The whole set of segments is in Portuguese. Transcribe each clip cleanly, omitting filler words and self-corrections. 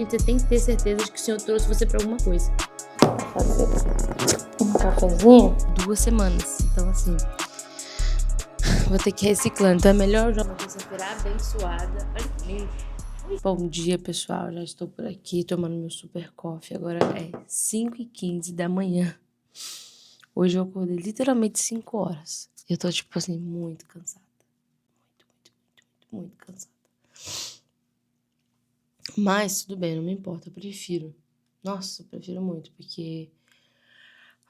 Você tem que ter certeza de que o Senhor trouxe você pra alguma coisa. Vou fazer um cafezinho. 2 semanas. Então, assim, vou ter que reciclar. Então, é melhor já uma terça-feira abençoada. Olha que lindo. Bom dia, pessoal. Já estou por aqui tomando meu super coffee. Agora é 5h15 da manhã. Hoje eu acordei literalmente 5 horas. Eu tô, tipo assim, muito cansada. Muito cansada. Mas tudo bem, não me importa. Eu prefiro. Nossa, eu prefiro muito, porque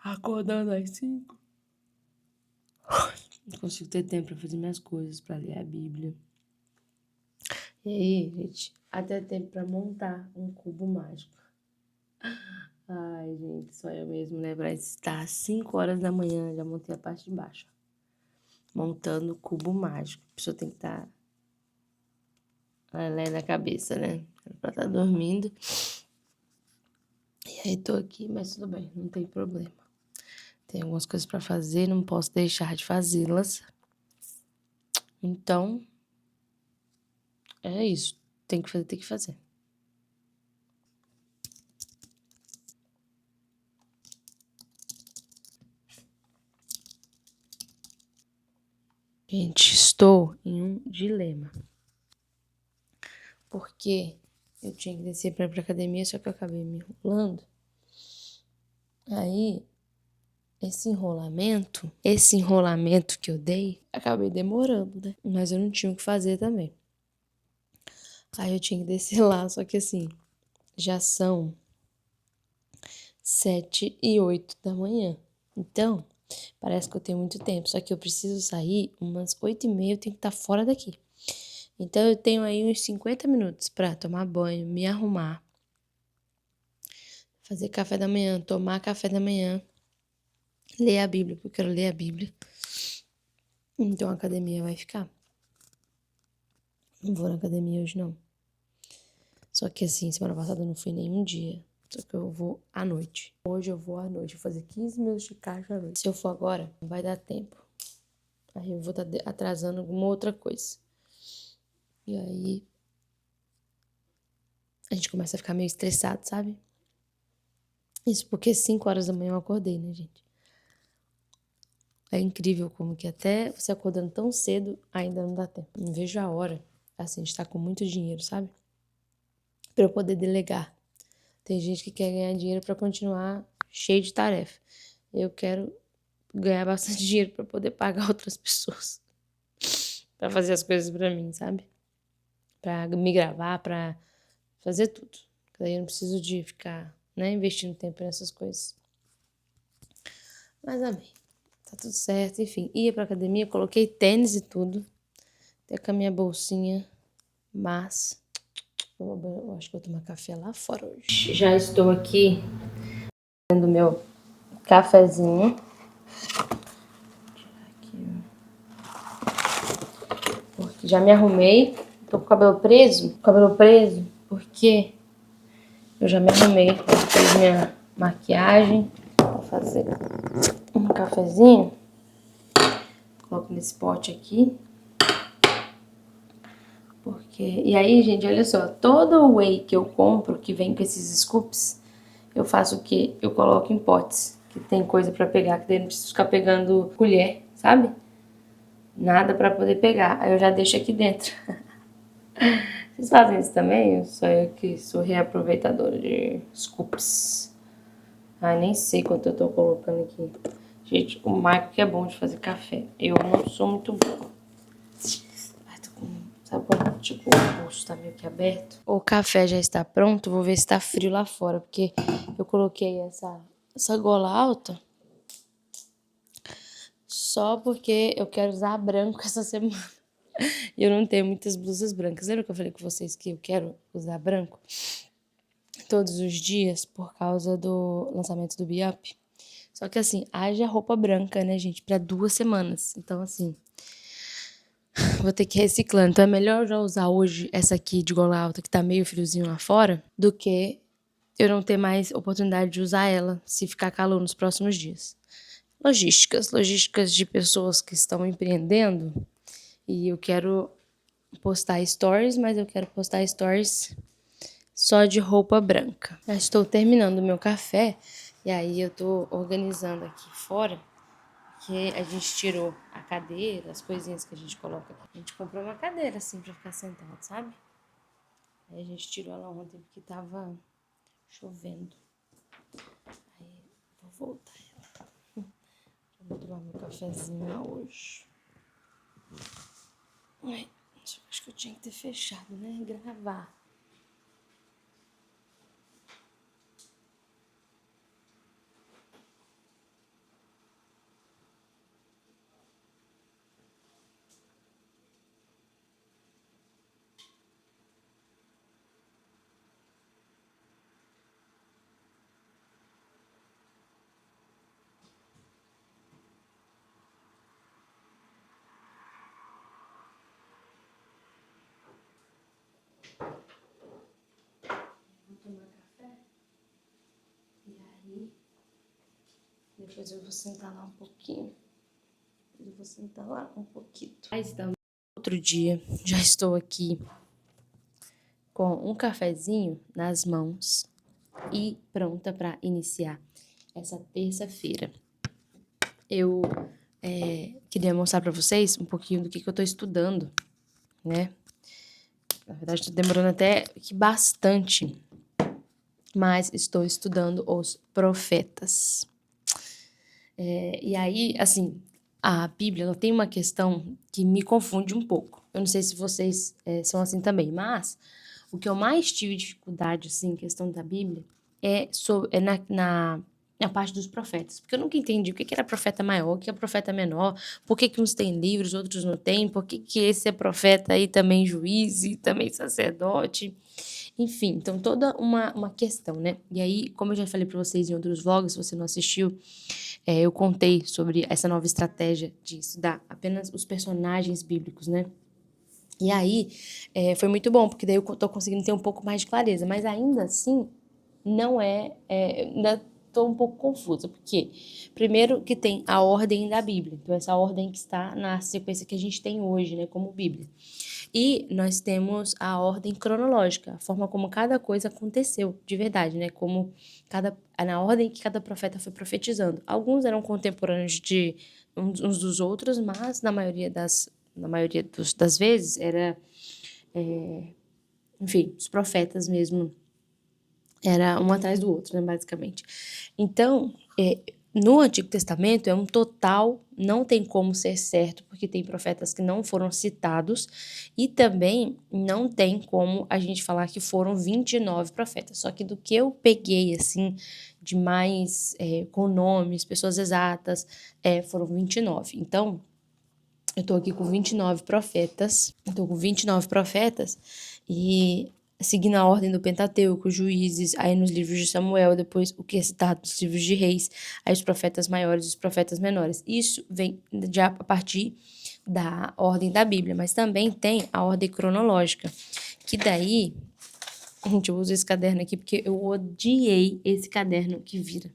acordando às 5, não consigo ter tempo pra fazer minhas coisas, pra ler a Bíblia. E aí, gente, até tempo pra montar um cubo mágico. Ai, gente, só eu mesmo, né? Pra estar às 5 horas da manhã, já montei a parte de baixo. Montando o cubo mágico. A pessoa tem que estar na cabeça, né? Pra estar dormindo. E aí tô aqui, mas tudo bem, não tem problema. Tem algumas coisas pra fazer, não posso deixar de fazê-las. Então, é isso. Tem que fazer, tem que fazer. Gente, estou em um dilema. Porque eu tinha que descer pra ir pra academia, só que eu acabei me enrolando. Aí, esse enrolamento que eu dei, acabei demorando, né? Mas eu não tinha o que fazer também. Aí eu tinha que descer lá, só que assim, já são 7h08 da manhã. Então, parece que eu tenho muito tempo, só que eu preciso sair umas 8h30, eu tenho que estar fora daqui. Então, eu tenho aí uns 50 minutos pra tomar banho, me arrumar, fazer café da manhã, tomar café da manhã, ler a Bíblia, porque eu quero ler a Bíblia. Então, a academia vai ficar. Não vou na academia hoje, não. Só que assim, semana passada eu não fui nenhum dia. Só que eu vou à noite. Hoje eu vou à noite, vou fazer 15 minutos de cardio à noite. Se eu for agora, não vai dar tempo. Aí eu vou estar atrasando alguma outra coisa. E aí a gente começa a ficar meio estressado, sabe? Isso porque 5 horas da manhã eu acordei, né, gente? É incrível como que até você acordando tão cedo ainda não dá tempo. Não vejo a hora, assim, de estar com muito dinheiro, sabe? Pra eu poder delegar. Tem gente que quer ganhar dinheiro pra continuar cheio de tarefa. Eu quero ganhar bastante dinheiro pra poder pagar outras pessoas. Pra fazer as coisas pra mim, sabe? Pra me gravar, pra fazer tudo. Daí eu não preciso de ficar, né, investindo tempo nessas coisas. Mas amém. Tá tudo certo, enfim. Ia pra academia, coloquei tênis e tudo. Até com a minha bolsinha. Mas eu acho que vou tomar café lá fora hoje. Já estou aqui fazendo meu cafezinho. Porque já me arrumei. Tô com o cabelo preso. Porque eu já me arrumei. Fiz minha maquiagem. Vou fazer um cafezinho. Coloco nesse pote aqui. E aí, gente, olha só. Todo o whey que eu compro, que vem com esses scoops, eu faço o quê? Eu coloco em potes. Que tem coisa pra pegar, que daí não preciso ficar pegando colher, sabe? Nada pra poder pegar. Aí eu já deixo aqui dentro. Vocês fazem isso também? Só eu que sou reaproveitadora de scoops. Ai, nem sei quanto eu tô colocando aqui. Gente, o Marco que é bom de fazer café. Eu não sou muito boa. Ai, tô com... Sabe quando, tipo, o bolso tá meio que aberto? O café já está pronto. Vou ver se tá frio lá fora. Porque eu coloquei essa gola alta só porque eu quero usar branco essa semana. E eu não tenho muitas blusas brancas. Lembra que eu falei com vocês que eu quero usar branco todos os dias por causa do lançamento do Be Up? Só que assim, haja roupa branca, né, gente, pra 2 semanas. Então, assim, vou ter que ir reciclando. Então é melhor já usar hoje essa aqui de gola alta, que tá meio friozinho lá fora, do que eu não ter mais oportunidade de usar ela se ficar calor nos próximos dias. Logísticas de pessoas que estão empreendendo. E eu quero postar stories, mas eu quero postar stories só de roupa branca. Já estou terminando o meu café e aí eu tô organizando aqui fora, que a gente tirou a cadeira, as coisinhas que a gente coloca aqui. A gente comprou uma cadeira assim pra ficar sentado, sabe? Aí a gente tirou ela ontem porque tava chovendo. Aí vou voltar ela. Vou tomar meu cafezinho hoje. Ai, acho que eu tinha que ter fechado, né? Gravar. Vou tomar café e aí depois eu vou sentar lá um pouquinho. Eu vou sentar lá um pouquinho. Mas então, outro dia, já estou aqui com um cafezinho nas mãos e pronta para iniciar essa terça-feira. Eu queria mostrar para vocês um pouquinho do que eu estou estudando, né? Na verdade, estou demorando até que bastante, mas estou estudando os profetas. E aí, assim, a Bíblia ela tem uma questão que me confunde um pouco. Eu não sei se vocês são assim também, mas o que eu mais tive dificuldade, assim, em questão da Bíblia, é na parte dos profetas. Porque eu nunca entendi o que era profeta maior, o que é profeta menor, por que uns têm livros, outros não têm, por que esse é profeta aí também juiz e também sacerdote. Enfim, então toda uma questão, né? E aí, como eu já falei pra vocês em outros vlogs, se você não assistiu, eu contei sobre essa nova estratégia de estudar apenas os personagens bíblicos, né? E aí, foi muito bom, porque daí eu tô conseguindo ter um pouco mais de clareza, mas ainda assim, não ainda tô um pouco confusa, porque primeiro que tem a ordem da Bíblia, então essa ordem que está na sequência que a gente tem hoje, né, como Bíblia. E nós temos a ordem cronológica, a forma como cada coisa aconteceu, de verdade, né, na ordem que cada profeta foi profetizando. Alguns eram contemporâneos de uns dos outros, mas na maioria das vezes era, enfim, os profetas mesmo, era um atrás do outro, né, basicamente. Então, no Antigo Testamento é um total, não tem como ser certo, porque tem profetas que não foram citados, e também não tem como a gente falar que foram 29 profetas. Só que do que eu peguei, assim, de mais com nomes, pessoas exatas, foram 29. Então, eu tô aqui com 29 profetas. Eu tô com 29 profetas e seguindo a ordem do Pentateuco, Juízes, aí nos livros de Samuel, depois o que é citado nos livros de Reis, aí os profetas maiores e os profetas menores. Isso vem já a partir da ordem da Bíblia, mas também tem a ordem cronológica, que daí, gente, eu uso esse caderno aqui porque eu odiei esse caderno que vira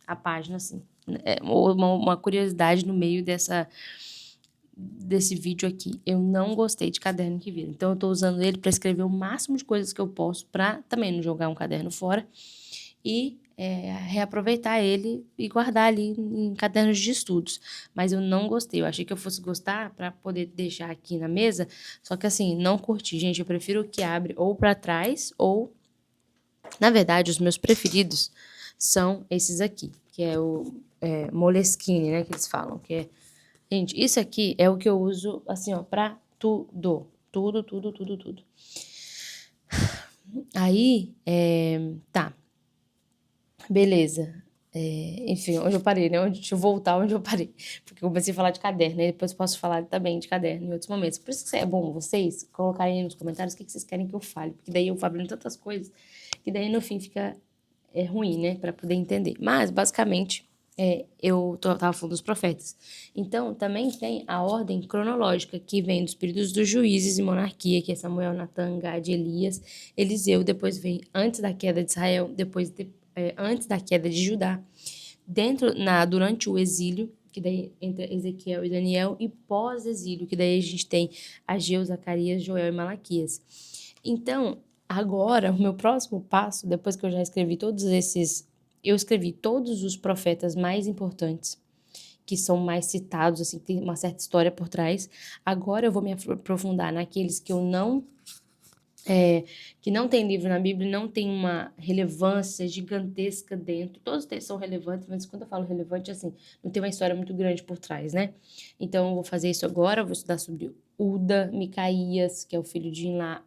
a página assim. É uma curiosidade no meio desse vídeo aqui. Eu não gostei de caderno que vira. Então, eu tô usando ele para escrever o máximo de coisas que eu posso para também não jogar um caderno fora e reaproveitar ele e guardar ali em cadernos de estudos. Mas eu não gostei. Eu achei que eu fosse gostar para poder deixar aqui na mesa. Só que assim, não curti, gente. Eu prefiro que abre ou para trás ou... Na verdade, os meus preferidos são esses aqui, que é o Moleskine, né, que eles falam, que é... Gente, isso aqui é o que eu uso, assim, ó, pra tudo. Tudo, tudo, tudo, tudo. Aí, tá. Beleza. Enfim, onde eu parei, né? Deixa eu voltar onde eu parei. Porque eu comecei a falar de caderno, né? Depois posso falar também de caderno em outros momentos. Por isso que é bom vocês colocarem aí nos comentários o que vocês querem que eu fale. Porque daí eu vou abrindo tantas coisas que daí no fim fica ruim, né? Pra poder entender. Mas, basicamente, eu tava falando dos profetas. Então, também tem a ordem cronológica, que vem dos períodos dos juízes e monarquia, que é Samuel, Natã, Gade, Elias, Eliseu, depois vem antes da queda de Israel, antes da queda de Judá, durante o exílio, que daí entra Ezequiel e Daniel, e pós-exílio, que daí a gente tem Ageu, Zacarias, Joel e Malaquias. Então, Agora, o meu próximo passo, depois que eu já escrevi eu escrevi todos os profetas mais importantes, que são mais citados, assim, tem uma certa história por trás. Agora eu vou me aprofundar naqueles que não tem livro na Bíblia, não tem uma relevância gigantesca dentro. Todos eles são relevantes, mas quando eu falo relevante, assim, não tem uma história muito grande por trás, né? Então eu vou fazer isso agora, eu vou estudar sobre Uda, Micaías, que é o filho de Inlá,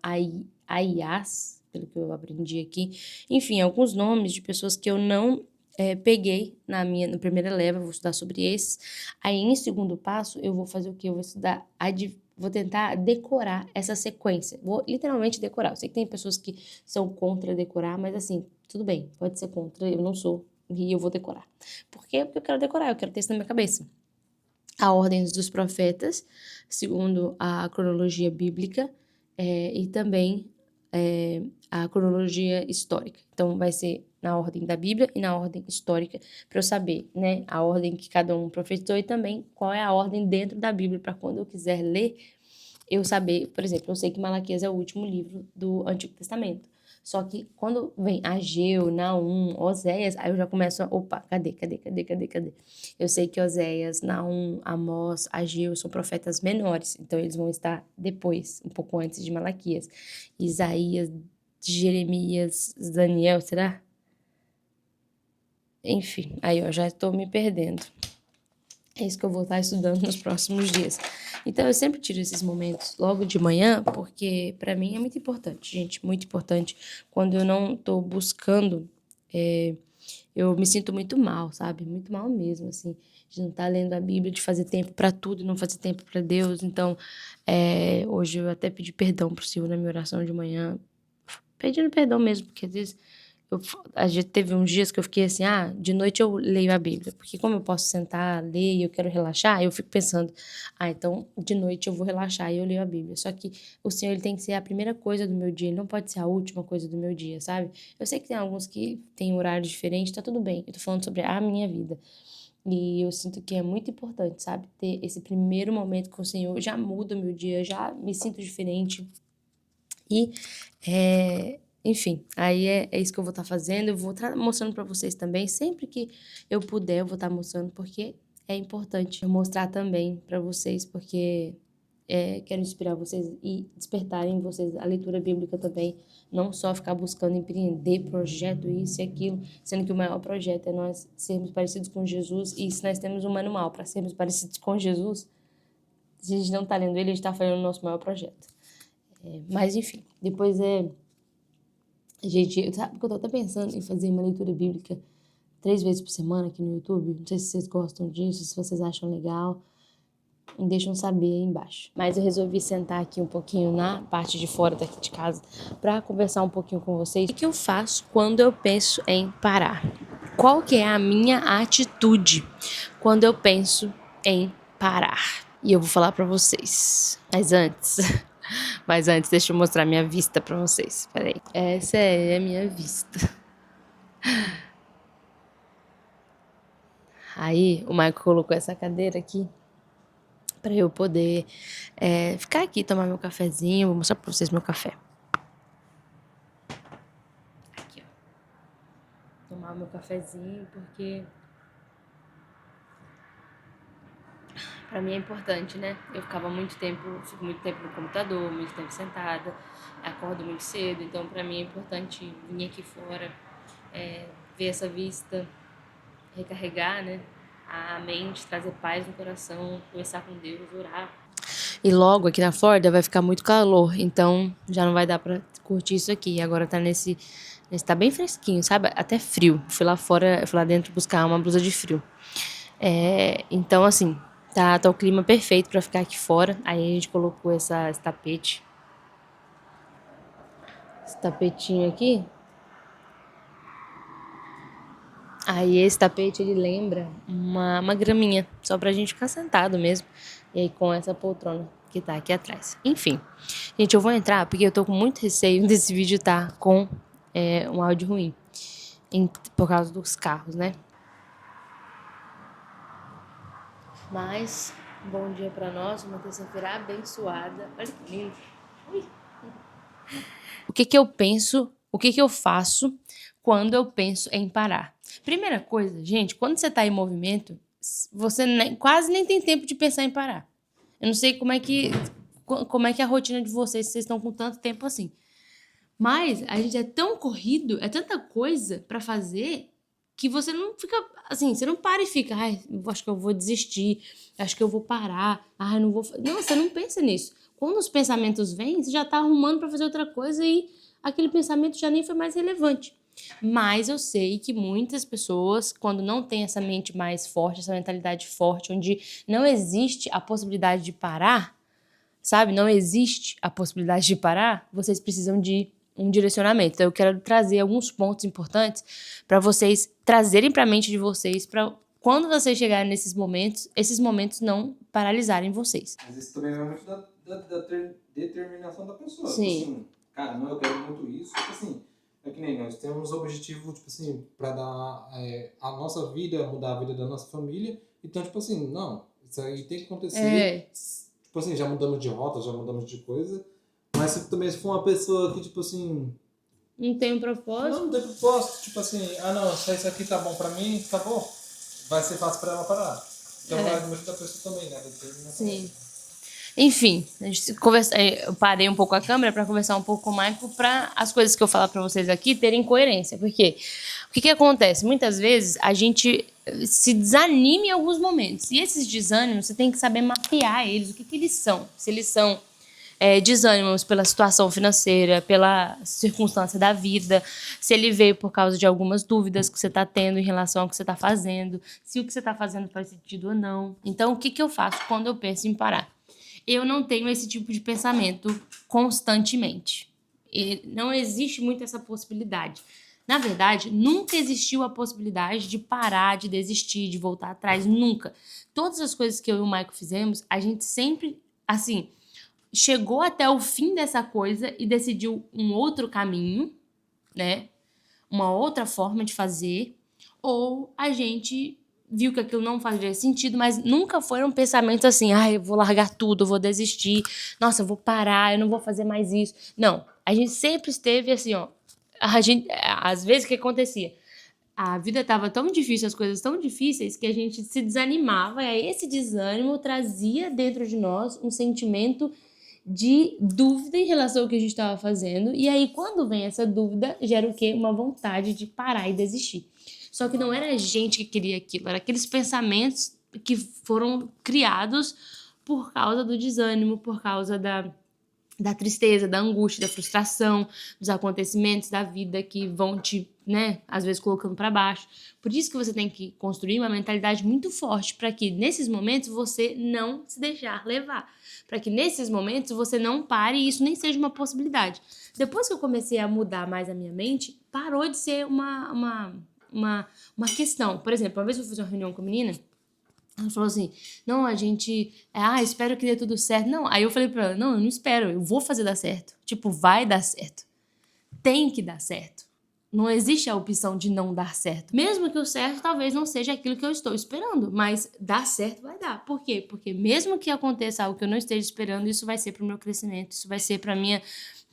Aias, pelo que eu aprendi aqui. Enfim, alguns nomes de pessoas que eu não peguei na primeira leva, eu vou estudar sobre esses. Aí, em segundo passo, eu vou fazer o quê? Eu vou estudar vou tentar decorar essa sequência. Vou literalmente decorar. Eu sei que tem pessoas que são contra decorar, mas assim, tudo bem, pode ser contra, eu não sou, e eu vou decorar. Por quê? Porque eu quero decorar, eu quero ter isso na minha cabeça. A ordem dos profetas, segundo a cronologia bíblica, e também a cronologia histórica. Então, vai ser na ordem da Bíblia e na ordem histórica, para eu saber, né, a ordem que cada um profetizou e também qual é a ordem dentro da Bíblia, para quando eu quiser ler, eu saber, por exemplo, eu sei que Malaquias é o último livro do Antigo Testamento. Só que quando vem Ageu, Naum, Oséias, aí eu já começo a, opa, cadê? Eu sei que Oséias, Naum, Amós, Ageu são profetas menores, então eles vão estar depois, um pouco antes de Malaquias. Isaías, Jeremias, Daniel, será? Enfim, aí eu já estou me perdendo. É isso que eu vou estar estudando nos próximos dias. Então, eu sempre tiro esses momentos logo de manhã, porque para mim é muito importante, gente, muito importante. Quando eu não tô buscando, eu me sinto muito mal, sabe? Muito mal mesmo, assim, de não estar lendo a Bíblia, de fazer tempo para tudo e não fazer tempo para Deus. Então, hoje eu até pedi perdão pro Senhor na minha oração de manhã, pedindo perdão mesmo, porque às vezes a gente teve uns dias que eu fiquei assim, de noite eu leio a Bíblia, porque como eu posso sentar, ler e eu quero relaxar, eu fico pensando, então de noite eu vou relaxar e eu leio a Bíblia. Só que o Senhor, ele tem que ser a primeira coisa do meu dia, ele não pode ser a última coisa do meu dia, sabe? Eu sei que tem alguns que têm horários diferentes, tá tudo bem, eu tô falando sobre a minha vida. E eu sinto que é muito importante, sabe? Ter esse primeiro momento com o Senhor, já muda o meu dia, já me sinto diferente. E, enfim, aí é isso que eu vou estar fazendo. Eu vou estar mostrando para vocês também. Sempre que eu puder, eu vou estar mostrando, porque é importante eu mostrar também para vocês, porque quero inspirar vocês e despertar em vocês a leitura bíblica também. Não só ficar buscando empreender, projeto, isso e aquilo, sendo que o maior projeto é nós sermos parecidos com Jesus. E se nós temos um manual para sermos parecidos com Jesus, se a gente não está lendo ele, a gente está falhando o nosso maior projeto. Mas enfim, depois gente, sabe que eu tô até pensando em fazer uma leitura bíblica 3 vezes por semana aqui no YouTube? Não sei se vocês gostam disso, se vocês acham legal. Me deixam saber aí embaixo. Mas eu resolvi sentar aqui um pouquinho na parte de fora daqui de casa para conversar um pouquinho com vocês. O que eu faço quando eu penso em parar? Qual que é a minha atitude quando eu penso em parar? E eu vou falar para vocês. Mas antes, deixa eu mostrar minha vista pra vocês. Peraí. Essa é a minha vista. Aí, o Michael colocou essa cadeira aqui pra eu poder ficar aqui, tomar meu cafezinho. Vou mostrar pra vocês meu café. Aqui, ó. Tomar meu cafezinho, porque pra mim é importante, né? Eu fico muito tempo no computador, muito tempo sentada, acordo muito cedo, então pra mim é importante vir aqui fora, ver essa vista, recarregar, né? A mente, trazer paz no coração, conversar com Deus, orar. E logo aqui na Flórida vai ficar muito calor, então já não vai dar pra curtir isso aqui. Agora tá tá bem fresquinho, sabe? Até frio. Fui lá dentro buscar uma blusa de frio. Então assim, tá o clima perfeito pra ficar aqui fora. Aí a gente colocou esse tapetinho aqui. Aí esse tapete, ele lembra uma graminha, só pra gente ficar sentado mesmo. E aí com essa poltrona que tá aqui atrás. Enfim, gente, eu vou entrar porque eu tô com muito receio desse vídeo tá com um áudio ruim. Por causa dos carros, né? Mas, bom dia pra nós, uma terça-feira abençoada. Olha que lindo. Ui. O que que eu penso, o que que eu faço quando eu penso em parar? Primeira coisa, gente, quando você tá em movimento, você quase nem tem tempo de pensar em parar. Eu não sei como é que é a rotina de vocês, se vocês estão com tanto tempo assim. Mas a gente é tão corrido, é tanta coisa pra fazer que você não fica assim, você não para e fica, ai, eu acho que eu vou desistir, acho que eu vou parar, ai, não vou. Não, você não pensa nisso. Quando os pensamentos vêm, você já tá arrumando pra fazer outra coisa e aquele pensamento já nem foi mais relevante. Mas eu sei que muitas pessoas, quando não tem essa mente mais forte, essa mentalidade forte, onde não existe a possibilidade de parar, sabe? Não existe a possibilidade de parar, vocês precisam de um direcionamento. Então, eu quero trazer alguns pontos importantes para vocês trazerem para a mente de vocês, para quando vocês chegarem nesses momentos, esses momentos não paralisarem vocês. Mas isso também é muito da determinação da pessoa. Sim. Tipo assim, cara, não, eu quero muito isso. Tipo assim, é que nem nós temos objetivos, tipo assim, pra dar a nossa vida, mudar a vida da nossa família. Então, tipo assim, não, isso aí tem que acontecer. Tipo assim, já mudamos de rota, já mudamos de coisa. Mas se também se for uma pessoa que, tipo assim, não tem um propósito? Não tem propósito. Tipo assim, não, se isso aqui tá bom pra mim, acabou. Vai ser fácil pra ela parar. Então é muito da pessoa também, né? Sim. Enfim, eu parei um pouco a câmera para conversar um pouco com o Michael para as coisas que eu falar para vocês aqui terem coerência. Porque o que acontece? Muitas vezes a gente se desanima em alguns momentos. E esses desânimos, você tem que saber mapear eles, o que eles são. Se eles são desânimos pela situação financeira, pela circunstância da vida, se ele veio por causa de algumas dúvidas que você está tendo em relação ao que você está fazendo, se o que você está fazendo faz sentido ou não. Então, o que eu faço quando eu penso em parar? Eu não tenho esse tipo de pensamento constantemente. E não existe muito essa possibilidade. Na verdade, nunca existiu a possibilidade de parar, de desistir, de voltar atrás, nunca. Todas as coisas que eu e o Michael fizemos, a gente sempre, assim, chegou até o fim dessa coisa e decidiu um outro caminho, né? Uma outra forma de fazer, ou a gente viu que aquilo não fazia sentido, mas nunca foram pensamentos assim, eu vou largar tudo, eu vou desistir, nossa, eu vou parar, eu não vou fazer mais isso. Não, a gente sempre esteve assim, às vezes o que acontecia? A vida estava tão difícil, as coisas tão difíceis, que a gente se desanimava, e aí esse desânimo trazia dentro de nós um sentimento de dúvida em relação ao que a gente estava fazendo. E aí, quando vem essa dúvida, gera o quê? Uma vontade de parar e desistir. Só que não era a gente que queria aquilo, era aqueles pensamentos que foram criados por causa do desânimo, por causa da tristeza, da angústia, da frustração, dos acontecimentos da vida que vão te, às vezes colocando para baixo. Por isso que você tem que construir uma mentalidade muito forte para que nesses momentos você não se deixar levar, para que nesses momentos você não pare e isso nem seja uma possibilidade. Depois que eu comecei a mudar mais a minha mente, parou de ser uma questão. Por exemplo, uma vez eu fiz uma reunião com a menina, ela falou assim, não, a gente, espero que dê tudo certo. Não, aí eu falei pra ela, não, eu não espero, eu vou fazer dar certo. Tipo, vai dar certo. Tem que dar certo. Não existe a opção de não dar certo. Mesmo que o certo talvez não seja aquilo que eu estou esperando, mas dar certo vai dar. Por quê? Porque mesmo que aconteça algo que eu não esteja esperando, isso vai ser pro meu crescimento, isso vai ser pro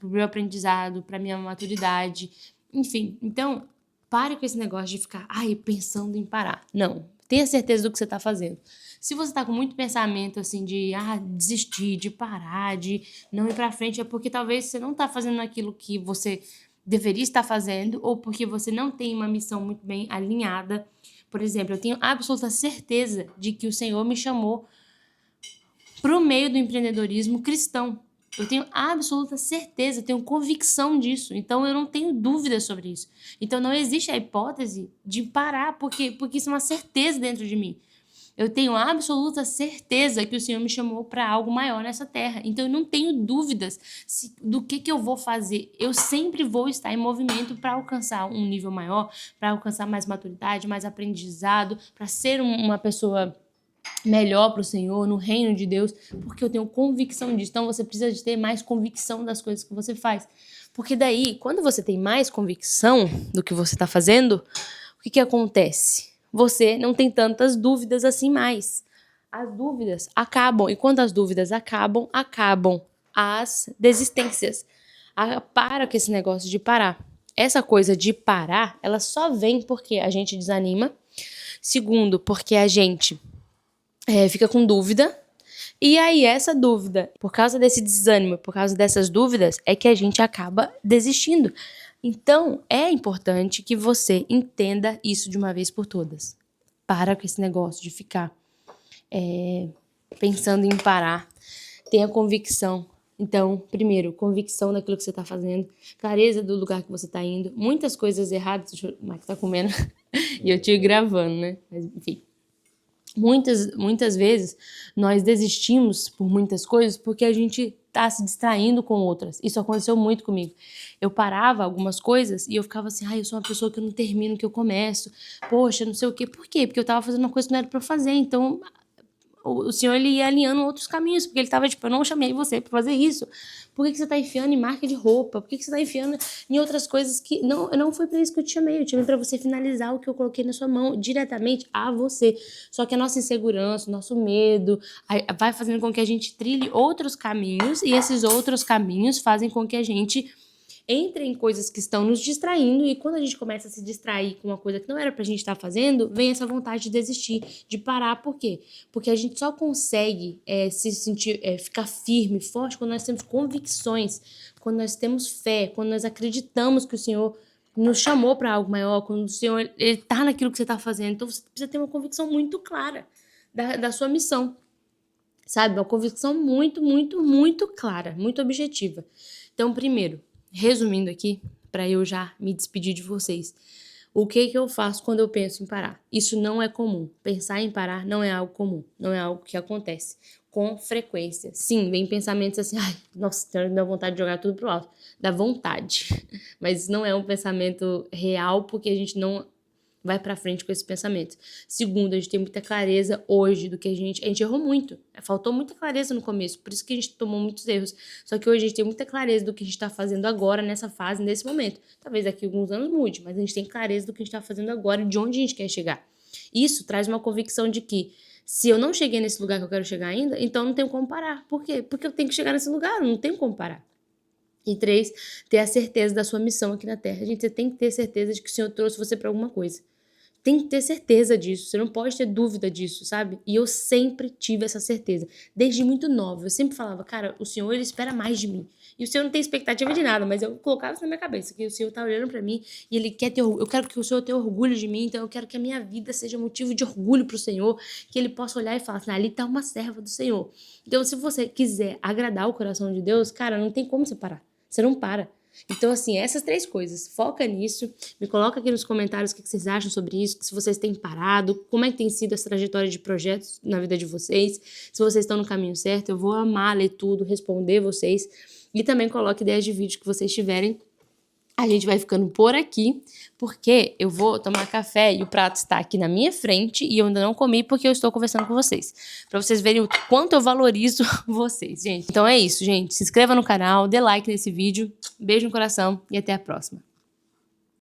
meu aprendizado, pra minha maturidade. Enfim, então, pare com esse negócio de ficar, pensando em parar. Não. Tenha certeza do que você está fazendo. Se você está com muito pensamento assim de desistir, de parar, de não ir para frente, é porque talvez você não está fazendo aquilo que você deveria estar fazendo ou porque você não tem uma missão muito bem alinhada. Por exemplo, eu tenho absoluta certeza de que o Senhor me chamou para o meio do empreendedorismo cristão. Eu tenho absoluta certeza, tenho convicção disso. Então, eu não tenho dúvida sobre isso. Então, não existe a hipótese de parar, porque isso é uma certeza dentro de mim. Eu tenho absoluta certeza que o Senhor me chamou para algo maior nessa terra. Então, eu não tenho dúvidas do que eu vou fazer. Eu sempre vou estar em movimento para alcançar um nível maior, para alcançar mais maturidade, mais aprendizado, para ser uma pessoa melhor para o Senhor, no reino de Deus, porque eu tenho convicção disso. Então, você precisa de ter mais convicção das coisas que você faz. Porque daí, quando você tem mais convicção do que você está fazendo, o que acontece? Você não tem tantas dúvidas assim mais. As dúvidas acabam. E quando as dúvidas acabam as desistências. Para com esse negócio de parar. Essa coisa de parar, ela só vem porque a gente desanima. Segundo, porque a gente fica com dúvida. E aí, essa dúvida, por causa desse desânimo, por causa dessas dúvidas, é que a gente acaba desistindo. Então, é importante que você entenda isso de uma vez por todas. Para com esse negócio de ficar pensando em parar. Tenha convicção. Então, primeiro, convicção daquilo que você está fazendo, clareza do lugar que você está indo, muitas coisas erradas, o Mike tá comendo, e eu te gravando, né? Mas, enfim. Muitas vezes nós desistimos por muitas coisas porque a gente tá se distraindo com outras. Isso aconteceu muito comigo. Eu parava algumas coisas e eu ficava assim, eu sou uma pessoa que eu não termino o que eu começo. Poxa, não sei o quê. Por quê? Porque eu tava fazendo uma coisa que não era pra eu fazer. Então, o Senhor, ele ia alinhando outros caminhos, porque ele tava tipo, eu não chamei você pra fazer isso. Por que você tá enfiando em marca de roupa? Por que você tá enfiando em outras coisas que... Não foi pra isso que eu te chamei. Eu te chamei pra você finalizar o que eu coloquei na sua mão, diretamente a você. Só que a nossa insegurança, o nosso medo, vai fazendo com que a gente trilhe outros caminhos, e esses outros caminhos fazem com que a gente entre em coisas que estão nos distraindo, e quando a gente começa a se distrair com uma coisa que não era pra gente estar fazendo, vem essa vontade de desistir, de parar. Por quê? Porque a gente só consegue se sentir, ficar firme, forte, quando nós temos convicções, quando nós temos fé, quando nós acreditamos que o Senhor nos chamou para algo maior, quando o Senhor ele tá naquilo que você tá fazendo. Então você precisa ter uma convicção muito clara da sua missão, sabe? Uma convicção muito, muito, muito clara, muito objetiva. Então, primeiro, resumindo aqui, para eu já me despedir de vocês, o que eu faço quando eu penso em parar? Isso não é comum. Pensar em parar não é algo comum, não é algo que acontece com frequência. Sim, vem pensamentos assim, nossa, dá vontade de jogar tudo pro alto. Dá vontade, mas não é um pensamento real, porque a gente não vai pra frente com esse pensamento. Segundo, a gente tem muita clareza hoje do que a gente errou muito. Faltou muita clareza no começo, por isso que a gente tomou muitos erros. Só que hoje a gente tem muita clareza do que a gente tá fazendo agora, nessa fase, nesse momento. Talvez daqui a alguns anos mude, mas a gente tem clareza do que a gente tá fazendo agora e de onde a gente quer chegar. Isso traz uma convicção de que se eu não cheguei nesse lugar que eu quero chegar ainda, então não tenho como parar. Por quê? Porque eu tenho que chegar nesse lugar, eu não tenho como parar. E 3, ter a certeza da sua missão aqui na Terra. Gente, você tem que ter certeza de que o Senhor trouxe você pra alguma coisa. Tem que ter certeza disso, você não pode ter dúvida disso, sabe? E eu sempre tive essa certeza, desde muito nova. Eu sempre falava, cara, o Senhor, ele espera mais de mim. E o Senhor não tem expectativa de nada, mas eu colocava isso na minha cabeça, que o Senhor tá olhando pra mim e ele quer ter orgulho. Eu quero que o Senhor tenha orgulho de mim, então eu quero que a minha vida seja motivo de orgulho pro Senhor, que ele possa olhar e falar assim, ali tá uma serva do Senhor. Então, se você quiser agradar o coração de Deus, cara, não tem como você parar. Você não para. Então, assim, essas 3 coisas, foca nisso, me coloca aqui nos comentários o que vocês acham sobre isso, se vocês têm parado, como é que tem sido essa trajetória de projetos na vida de vocês, se vocês estão no caminho certo. Eu vou amar ler tudo, responder vocês, e também coloque ideias de vídeo que vocês tiverem. A gente vai ficando por aqui, porque eu vou tomar café e o prato está aqui na minha frente e eu ainda não comi porque eu estou conversando com vocês. Pra vocês verem o quanto eu valorizo vocês, gente. Então é isso, gente. Se inscreva no canal, dê like nesse vídeo. Beijo no coração e até a próxima.